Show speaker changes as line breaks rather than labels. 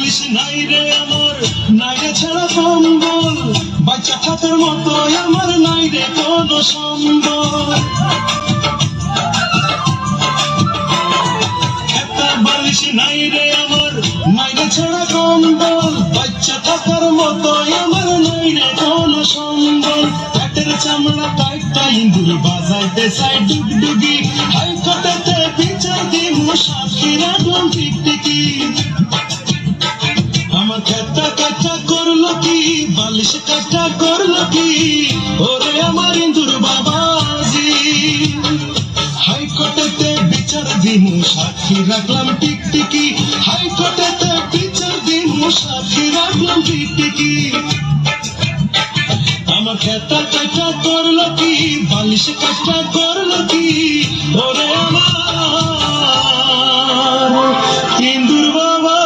বালিশ নাই রে আমার, নাই রে ছাড়া কম্বল, বাচ্চা থাকার মতো আমার নাই রে কোনো সম্বল। একটা বালিশ নাই রে আমার, নাই রে ছাড়া কম্বল, বাচ্চা থাকার মতো আমার নাই রে কোনো সম্বল। পেটের চামড়া কাইটা ইন্দুর বাজাইতে চাই ডুগডুগি, হাইকোর্টেতে বিচার দিমু সাক্ষী রাখলাম টিকটিকি। আমার খেতা কাটা করলো কি, বালিশ কাটা করলো কি, ওরে আমার ইন্দুর বাবাজি। হাইকোর্টেতে বিচার দিমু সাক্ষী রাখলাম টিকটিকি, হাইকোর্টেতে বিচার দিমু সাক্ষী রাখলাম টিকটিকি। আমার খেতা কাটা করলো কি, বালিশ কাটা করলো কি, ওরে আমার ইন্দুর বাবা।